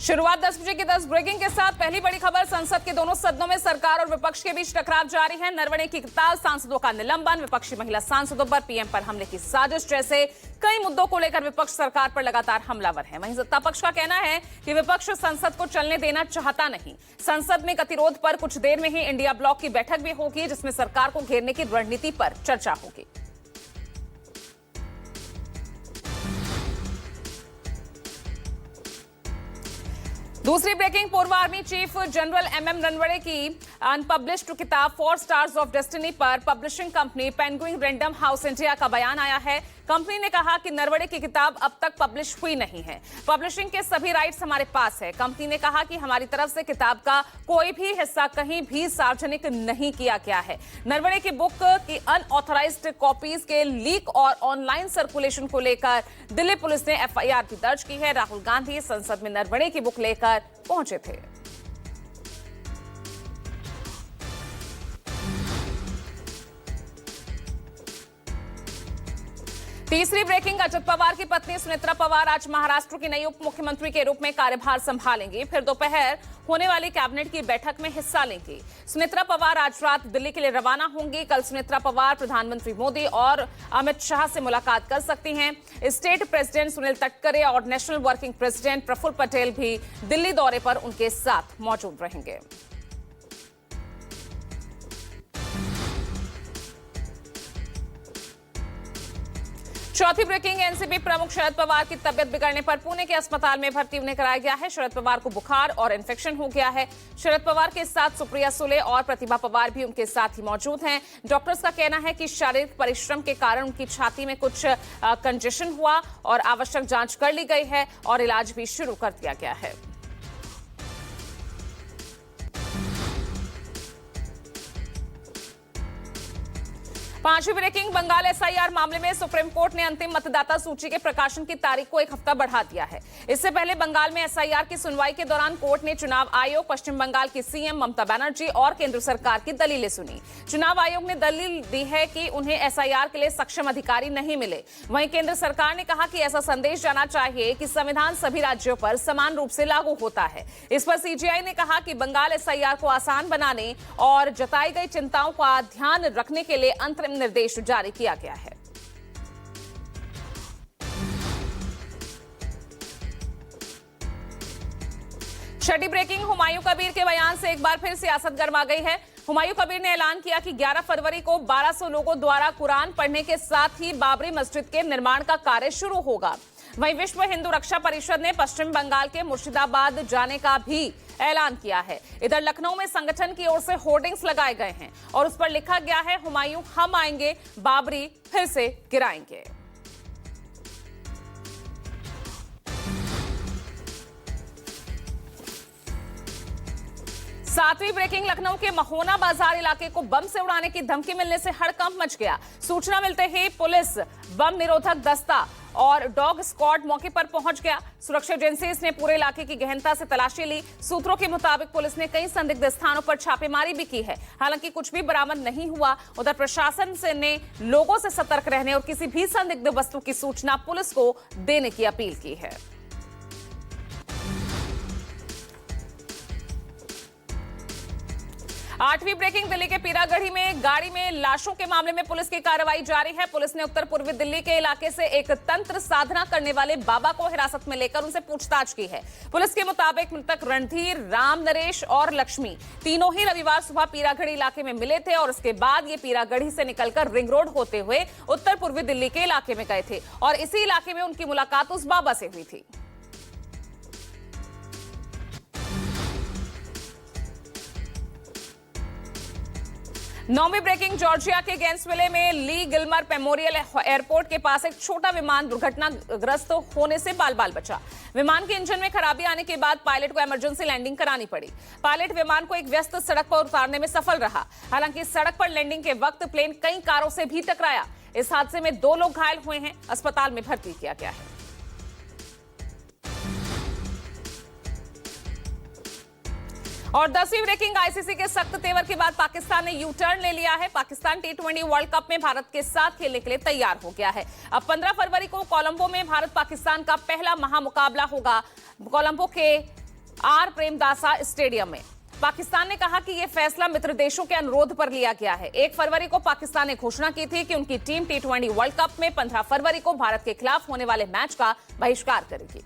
शुरुआत 10 बजे की 10 ब्रेकिंग के साथ पहली बड़ी खबर। संसद के दोनों सदनों में सरकार और विपक्ष के बीच टकराव जारी है। नरवणे की हड़ताल, सांसदों का निलंबन, विपक्षी महिला सांसदों पर पीएम पर हमले की साजिश जैसे कई मुद्दों को लेकर विपक्ष सरकार पर लगातार हमलावर है। वहीं सत्ता पक्ष का कहना है कि विपक्ष संसद को चलने देना चाहता नहीं। संसद में गतिरोध पर कुछ देर में ही इंडिया ब्लॉक की बैठक भी होगी, जिसमें सरकार को घेरने की रणनीति पर चर्चा होगी। दूसरी ब्रेकिंग, पूर्व army chief general MM Naravane की अनपब्लिश्ड किताब 4 स्टार्स ऑफ डेस्टिनी पर publishing company penguin random house India का बयान आया है। कंपनी ने कहा कि नरवणे की किताब अब तक पब्लिश हुई नहीं है। पब्लिशिंग के सभी राइट्स हमारे पास है। कंपनी ने कहा कि हमारी तरफ से किताब का कोई भी हिस्सा कहीं भी सार्वजनिक नहीं किया गया है। नरवणे की बुक की अनऑथराइज्ड कॉपीज के लीक और ऑनलाइन सर्कुलेशन को लेकर दिल्ली पुलिस ने एफआईआर भी दर्ज की है। राहुल गांधी संसद में नरवणे की बुक लेकर पहुंचे थे। तीसरी ब्रेकिंग, अजित पवार की पत्नी सुनेत्रा पवार आज महाराष्ट्र की नई उप मुख्यमंत्री के रूप में कार्यभार संभालेंगी। फिर दोपहर होने वाली कैबिनेट की बैठक में हिस्सा लेंगी। सुनेत्रा पवार आज रात दिल्ली के लिए रवाना होंगी। कल सुनेत्रा पवार प्रधानमंत्री मोदी और अमित शाह से मुलाकात कर सकती हैं। स्टेट प्रेसिडेंट सुनील तटकरे और national working president Praful Patel भी दिल्ली दौरे पर उनके साथ मौजूद रहेंगे। चौथी ब्रेकिंग, एनसीपी प्रमुख शरद पवार की तबियत बिगड़ने पर पुणे के अस्पताल में भर्ती उन्हें कराया गया है। शरद पवार को बुखार और इन्फेक्शन हो गया है। शरद पवार के साथ सुप्रिया सुले और प्रतिभा पवार भी उनके साथ ही मौजूद हैं। डॉक्टर्स का कहना है कि शारीरिक परिश्रम के कारण उनकी छाती में कुछ कंजेशन हुआ और आवश्यक जांच कर ली गई है और इलाज भी शुरू कर दिया गया है। पांचवी ब्रेकिंग, बंगाल एसआईआर मामले में सुप्रीम कोर्ट ने अंतिम मतदाता सूची के प्रकाशन की तारीख को एक हफ्ता बढ़ा दिया है। इससे पहले बंगाल में एसआईआर की सुनवाई के दौरान कोर्ट ने चुनाव आयोग, पश्चिम बंगाल की सीएम ममता बनर्जी और केंद्र सरकार की दलीलें सुनी। चुनाव आयोग ने दलील दी है कि उन्हें एसआईआर के लिए सक्षम अधिकारी नहीं मिले। वहीं केंद्र सरकार ने कहा कि ऐसा संदेश जाना चाहिए कि संविधान सभी राज्यों पर समान रूप से लागू होता है। इस पर सीजीआई ने कहा कि बंगाल एसआईआर को आसान बनाने और जताई गई चिंताओं का ध्यान रखने के लिए अंतरिम निर्देश जारी किया गया है। छठी ब्रेकिंग, हुमायूं कबीर के बयान से एक बार फिर सियासत गर्मा गई है। हुमायूं कबीर ने ऐलान किया कि 11 फरवरी को 1200 लोगों द्वारा कुरान पढ़ने के साथ ही बाबरी मस्जिद के निर्माण का कार्य शुरू होगा। वहीं विश्व हिंदू रक्षा परिषद ने पश्चिम बंगाल के मुर्शिदाबाद जाने का भी ऐलान किया है। इधर लखनऊ में संगठन की ओर से होर्डिंग्स लगाए गए हैं और उस पर लिखा गया है, हुमायूं हम आएंगे, बाबरी फिर से गिराएंगे। सातवीं ब्रेकिंग, लखनऊ के महोना बाजार इलाके को बम से उड़ाने की धमकी मिलने से हड़कंप मच गया। सूचना मिलते ही पुलिस, बम निरोधक दस्ता और डॉग स्क्वाड मौके पर पहुंच गया। सुरक्षा एजेंसीज ने पूरे इलाके की गहनता से तलाशी ली। सूत्रों के मुताबिक पुलिस ने कई संदिग्ध स्थानों पर छापेमारी भी की है। हालांकि कुछ भी बरामद नहीं हुआ। उधर प्रशासन ने लोगों से सतर्क रहने और किसी भी संदिग्ध वस्तु की सूचना पुलिस को देने की अपील की है। आठवीं ब्रेकिंग, दिल्ली के पीरागढ़ी में गाड़ी में लाशों के मामले में पुलिस की कार्रवाई जारी है। पुलिस ने उत्तर पूर्वी दिल्ली के इलाके से एक तंत्र साधना करने वाले बाबा को हिरासत में लेकर उनसे पूछताछ की है। पुलिस के मुताबिक मृतक रणधीर, राम नरेश और लक्ष्मी तीनों ही रविवार सुबह पीरागढ़ी इलाके में मिले थे और उसके बाद ये पीरागढ़ी से निकलकर रिंग रोड होते हुए उत्तर पूर्वी दिल्ली के इलाके में गए थे और इसी इलाके में उनकी मुलाकात उस बाबा से हुई थी। नौवीं ब्रेकिंग, जॉर्जिया के गैंसविले में ली गिलमर मेमोरियल एयरपोर्ट के पास एक छोटा विमान दुर्घटनाग्रस्त होने से बाल-बाल बचा। विमान के इंजन में खराबी आने के बाद पायलट को इमरजेंसी लैंडिंग करानी पड़ी। पायलट विमान को एक व्यस्त सड़क पर उतारने में सफल रहा। हालांकि सड़क पर लैंडिंग के वक्त प्लेन कई कारों से भी टकराया। इस हादसे में 2 लोग घायल हुए हैं, अस्पताल में भर्ती किया गया है। और 10वीं ब्रेकिंग, आईसीसी के सख्त तेवर के बाद पाकिस्तान ने यू टर्न ले लिया है। पाकिस्तान टी20 वर्ल्ड कप में भारत के साथ खेलने के लिए तैयार हो गया है। अब 15 फरवरी को कोलंबो में भारत पाकिस्तान का पहला महामुकाबला होगा। कोलंबो के आर प्रेमदासा स्टेडियम में। पाकिस्तान ने कहा कि यह फैसला मित्र देशों के अनुरोध पर लिया गया है। 1 फरवरी को पाकिस्तान ने घोषणा की थी कि उनकी टीम T20 वर्ल्ड कप में 15 फरवरी को भारत के खिलाफ होने वाले मैच का बहिष्कार करेगी।